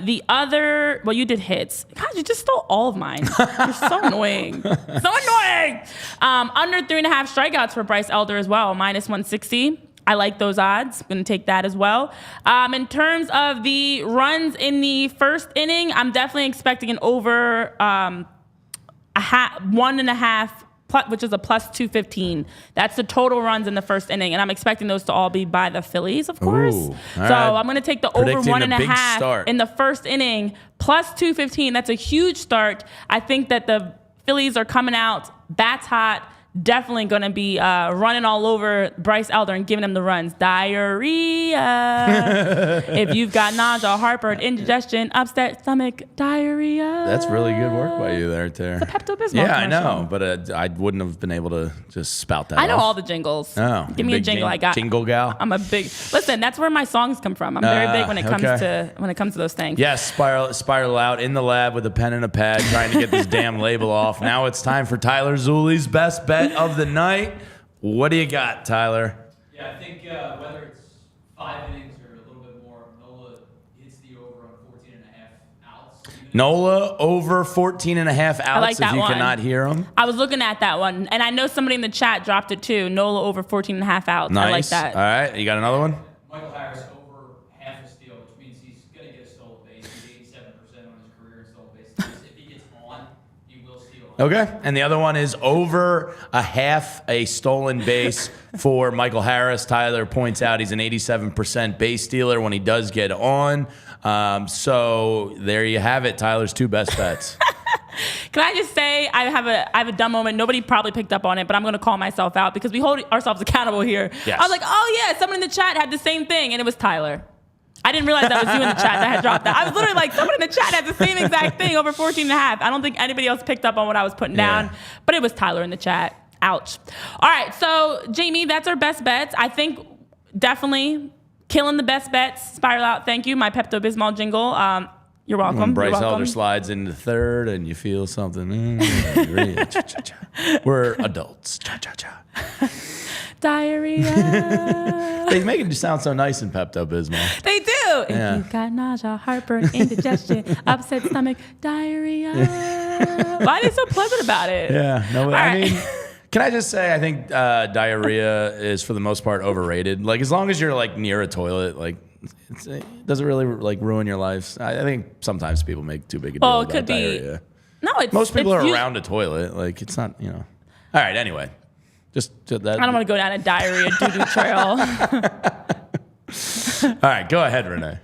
The other, well, you did hits. God, you just stole all of mine. You're so annoying. So annoying. Under 3.5 strikeouts for Bryce Elder as well, minus 160. I like those odds. I'm going to take that as well. In terms of the runs in the first inning, I'm definitely expecting an over 1.5, which is a plus 215. That's the total runs in the first inning, and I'm expecting those to all be by the Phillies, of course. Ooh, so right. I'm going to take the Predicting over 1.5 start. in the first inning, plus 215. That's a huge start. I think that the Phillies are coming out, bats hot, definitely going to be running all over Bryce Elder and giving him the runs. Diarrhea. If you've got nausea, heartburn, indigestion, upset stomach, diarrhea. That's really good work by you there. It's a Pepto-Bismol Yeah, I commercial. know, but I wouldn't have been able to just spout that I know off. all the jingles. Oh, Give me a jingle. I got jingle gal. I'm a big listen. That's where my songs come from. I'm very big when it comes to those things. Yes, spiral out in the lab with a pen and a pad, trying to get this damn label off. Now it's time for Tyler Zuli's best bet of the night. What do you got, Tyler? Yeah, I think whether it's 5 innings or a little bit Nola over 14.5 outs like if that you one. cannot hear him. I was looking at that one, and I know somebody in the chat dropped it too. Nola over 14.5 outs. Nice. I like that. All right, you got another one? Michael Harris over half a steal, which means he's going to get a stolen base. He's 87% on his career in stolen bases. If he gets on, he will steal. Okay, and the other one is over a half a stolen base for Michael Harris. Tyler points out he's an 87% base stealer when he does get on. So there you have it. Tyler's two best bets. Can I just say I have a dumb moment. Nobody probably picked up on it, but I'm going to call myself out because we hold ourselves accountable here. Yes. I was like, oh yeah, someone in the chat had the same thing, and it was Tyler. I didn't realize that was you in the chat that had dropped that. I was literally like, someone in the chat had the same exact thing over 14.5. I don't think anybody else picked up on what I was putting down, but it was Tyler in the chat. Ouch. All right, so Jamie, that's our best bets. I think definitely killing the best bets. Spiral out. Thank you. My Pepto-Bismol jingle. You're welcome. When Bryce You're welcome. Harper slides into third and you feel something. We're adults. Cha-cha-cha. Diarrhea. They make it sound so nice in Pepto-Bismol. They do. Yeah. If you've got nausea, heartburn, indigestion, upset stomach, diarrhea. Why are they so pleasant about it? Yeah. No, I right. mean, can I just say I think diarrhea is for the most part overrated. Like as long as you're like near a toilet, like it doesn't really like ruin your life. I think sometimes people make too big a deal Oh, it about could be. diarrhea. No, it's Most people it's are around a toilet. Like it's not, you know. All right. Anyway, just that. I don't want to go down a diarrhea doo-doo trail. All right, go ahead, Renee.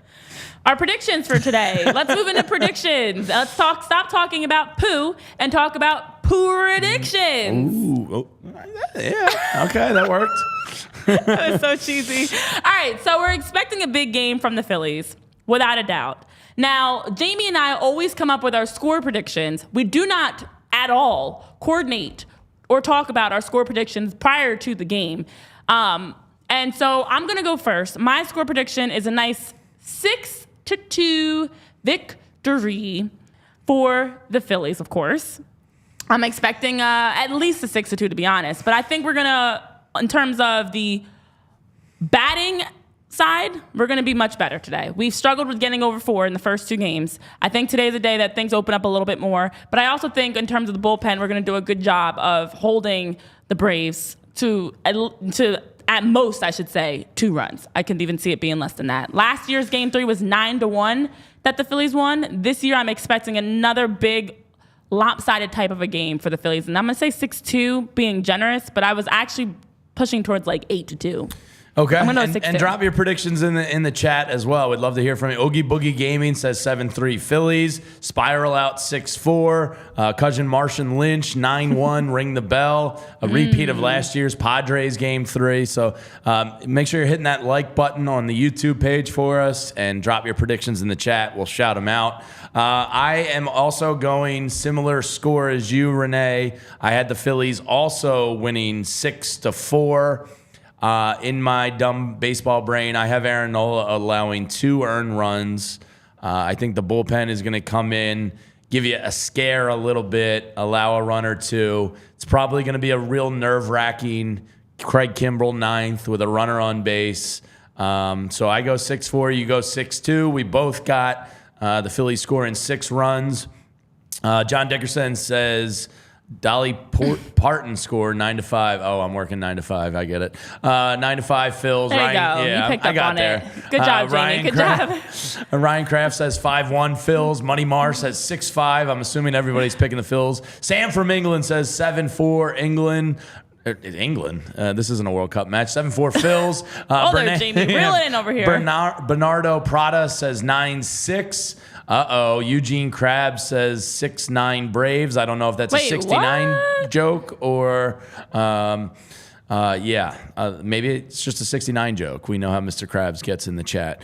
Our predictions for today. Let's move into predictions. Let's stop talking about poo and talk about predictions. Ooh, oh, yeah. Okay, that worked. That was so cheesy. All right, so we're expecting a big game from the Phillies, without a doubt. Now, Jamie and I always come up with our score predictions. We do not at all coordinate or talk about our score predictions prior to the game. And so I'm going to go first. My score prediction is a nice 6-2 victory for the Phillies, of course. I'm expecting at least a 6-2, to be honest. But I think we're going to, in terms of the batting side, we're going to be much better today. We've struggled with getting over 4 in the first 2 games. I think today's a day that things open up a little bit more. But I also think in terms of the bullpen, we're going to do a good job of holding the Braves to at most, I should say, 2 runs. I can even see it being less than that. Last year's Game 3 was 9-1 that the Phillies won. This year, I'm expecting another big lopsided type of a game for the Phillies. And I'm going to say 6-2, being generous, but I was actually pushing towards like 8-2. Okay, I'm gonna go and 6-2. drop your predictions in the chat as well. We'd love to hear from you. Oogie Boogie Gaming says 7-3 Phillies. Spiral out 6-4. Cousin Martian Lynch 9-1. Ring the bell. A repeat of last year's Padres Game 3. So make sure you're hitting that like button on the YouTube page for us and drop your predictions in the chat. We'll shout them out. I am also going similar score as you, Renee. I had the Phillies also winning 6-4. In my dumb baseball brain, I have Aaron Nola allowing 2 earned runs. I think the bullpen is going to come in, give you a scare a little bit, allow a run or 2. It's probably going to be a real nerve-wracking Craig Kimbrell 9th with a runner on base. So I go 6-4, you go 6-2. We both got the Phillies scoring 6 runs. John Dickerson says Dolly Parton scored 9-5. Oh, I'm working 9-5. I get it. 9-5 Phils. There you Ryan, go. Yeah, You picked I up got on there. it. Good job, Jamie. Good job. Ryan Kraft says 5-1 Phils. Money Marsh says 6-5. I'm assuming everybody's picking the Phils. Sam from England says 7-4 England. England. This isn't a World Cup match. 7-4 Phils. There, Jamie. Reel it in over here. Bernardo Prada says 9-6. Eugene Krabs says 6-9 Braves. I don't know if that's a 69 joke or maybe it's just a 69 joke. We know how Mr. Krabs gets in the chat.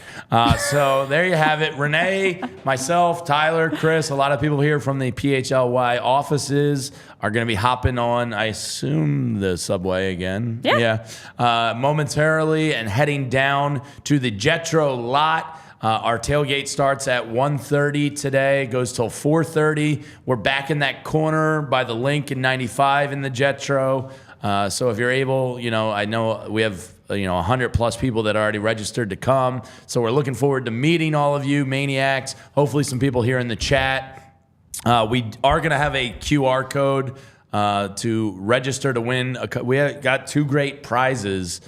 So there you have it. Renee, myself, Tyler, Chris, a lot of people here from the PHLY offices are going to be hopping on, I assume, the subway again. Yeah. Momentarily and heading down to the Jetro lot. Our tailgate starts at 1:30 today, goes till 4:30. We're back in that corner by the link in 95 in the Jetro. So if you're able, I know we have 100 plus people that are already registered to come. So we're looking forward to meeting all of you maniacs. Hopefully some people here in the chat. We are going to have a QR code to register to win. We got 2 great prizes.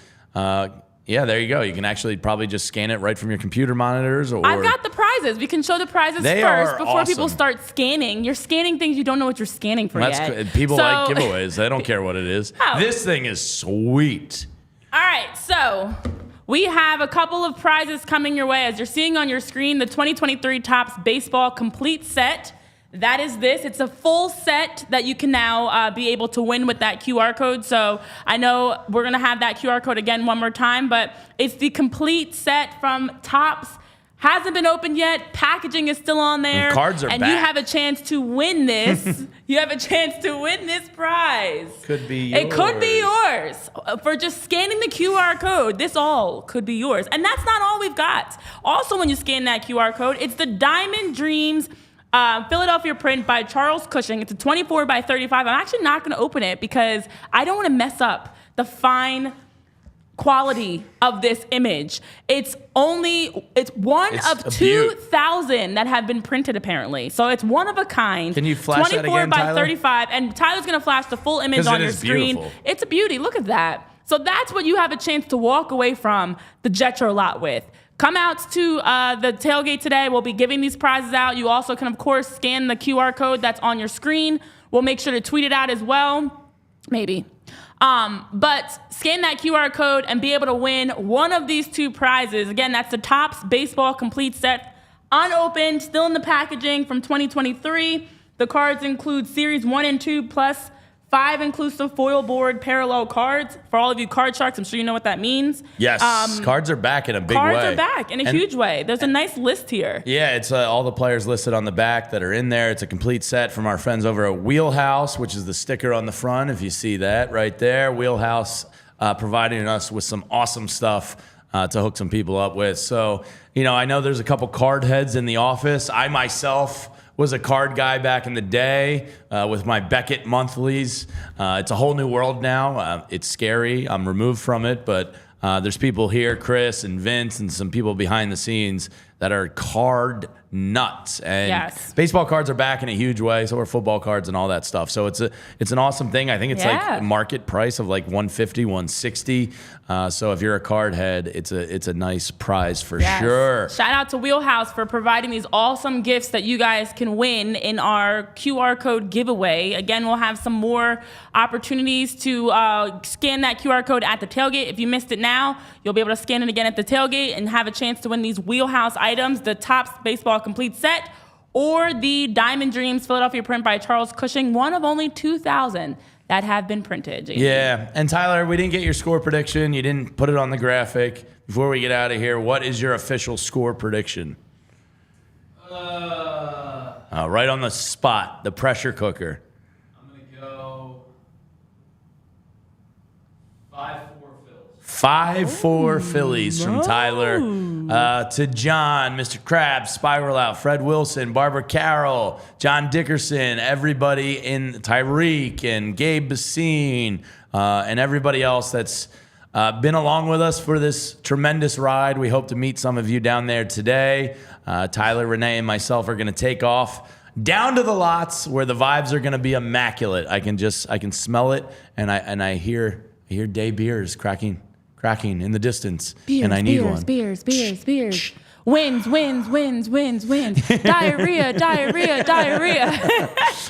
Yeah, there you go. You can actually probably just scan it right from your computer monitors. Or I've got the prizes. We can show the prizes They first are before awesome. people start scanning. You're scanning things you don't know what you're scanning for yet. People So- like giveaways. They don't care what it is. Oh. This thing is sweet. All right, so we have a couple of prizes coming your way. As you're seeing on your screen, the 2023 Topps Baseball Complete Set. That is this. It's a full set that you can now be able to win with that QR code. So I know we're going to have that QR code again one more time, but it's the complete set from Topps. Hasn't been opened yet. Packaging is still on there. And cards are and back. you have a chance to win this. You have a chance to win this prize. Could be yours. It could be yours. For just scanning the QR code, this all could be yours. And that's not all we've got. Also, when you scan that QR code, it's the Diamond Dreams Philadelphia print by Charles Cushing. It's a 24 by 35. I'm actually not going to open it because I don't want to mess up the fine quality of this image. It's one It's of a 2,000 that have been printed apparently. So it's one of a kind. Can you flash that 24 again, by Tyler? 35, and Tyler's going to flash the full image 'Cause on it your is screen. beautiful. It's a beauty. Look at that. So that's what you have a chance to walk away from the Jetro lot with. Come out to the tailgate today. We'll be giving these prizes out. You also can, of course, scan the QR code that's on your screen. We'll make sure to tweet it out as well. Maybe. But scan that QR code and be able to win one of these 2 prizes. Again, that's the Topps Baseball Complete Set. Unopened, still in the packaging from 2023. The cards include Series 1 and 2 plus 5 inclusive foil board parallel cards. For all of you card sharks, I'm sure you know what that means. Yes, cards are back in a big way. Cards are back in a huge way. There's a nice list here. Yeah, it's all the players listed on the back that are in there. It's a complete set from our friends over at Wheelhouse, which is the sticker on the front, if you see that right there. Wheelhouse providing us with some awesome stuff to hook some people up with. So, I know there's a couple card heads in the office. I myself was a card guy back in the day with my Beckett monthlies. It's a whole new world now. It's scary. I'm removed from it, but there's people here, Chris and Vince, and some people behind the scenes that are card nuts. And Yes. baseball cards are back in a huge way. So are football cards and all that stuff. So it's an awesome thing. I think it's Yeah. like market price of like $150, $160. So if you're a card head, it's a nice prize for Yes. sure. Shout out to Wheelhouse for providing these awesome gifts that you guys can win in our QR code giveaway. Again, we'll have some more opportunities to scan that QR code at the tailgate. If you missed it now, you'll be able to scan it again at the tailgate and have a chance to win these Wheelhouse items, the Topps Baseball Complete Set or the Diamond Dreams Philadelphia print by Charles Cushing, one of only 2,000 that have been printed. Jamie. Yeah, and Tyler, we didn't get your score prediction. You didn't put it on the graphic. Before we get out of here, what is your official score prediction? Right on the spot, the pressure cooker. I'm going to go 5-4 Phillies. 5-4 Phillies from Tyler to John, Mr. Krabs, Spiral Out, Fred Wilson, Barbara Carroll, John Dickerson, everybody in Tyreek and Gabe Basine, and everybody else that's been along with us for this tremendous ride. We hope to meet some of you down there today. Tyler, Renee, and myself are going to take off down to the lots where the vibes are going to be immaculate. I can smell it, and I hear day beers cracking in the distance, and I need one. Beers. Wins. Diarrhea.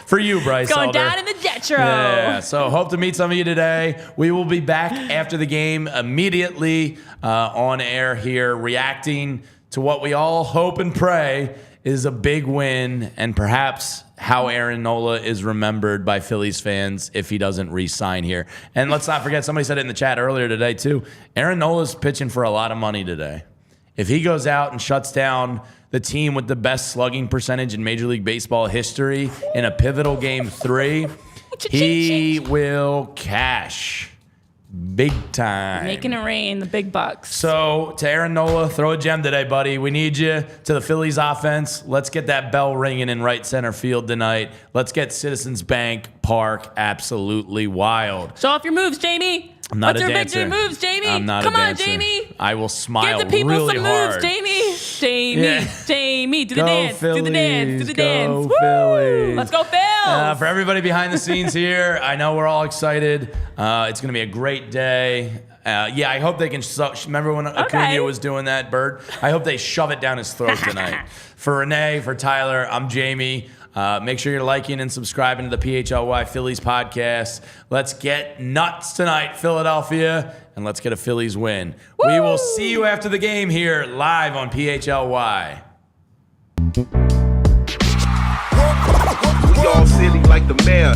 For you, Bryce. Going Elder. down in the Jetro. Yeah, so hope to meet some of you today. We will be back after the game immediately on air here, reacting to what we all hope and pray is a big win, and perhaps how Aaron Nola is remembered by Phillies fans if he doesn't re-sign here. And let's not forget, somebody said it in the chat earlier today too, Aaron Nola's pitching for a lot of money today. If he goes out and shuts down the team with the best slugging percentage in Major League Baseball history in a pivotal Game 3, he will cash big time. Making it rain, the big bucks. So, to Aaron Nola, throw a gem today, buddy. We need you. To the Phillies offense, let's get that bell ringing in right center field tonight. Let's get Citizens Bank Park absolutely wild. Show off your moves, Jamie. I'm not What's a your dancer. victory moves, Jamie? I'm not Come a on, dancer. Jamie. I will smile Give the people really some hard. moves, Jamie. Jamie. Yeah. Jamie. Do the Go dance. Do the dance. Do the Phillies. dance. Go Woo! Phillies. Let's go, Phil. For everybody behind the scenes here, I know we're all excited. It's going to be a great day. Yeah, I hope they can. Remember when Acuna was doing that, Bird? I hope they shove it down his throat tonight. For Renee, for Tyler, I'm Jamie. Make sure you're liking and subscribing to the PHLY Phillies podcast. Let's get nuts tonight, Philadelphia, and let's get a Phillies win. Woo! We will see you after the game here live on PHLY. We all silly like the mayor.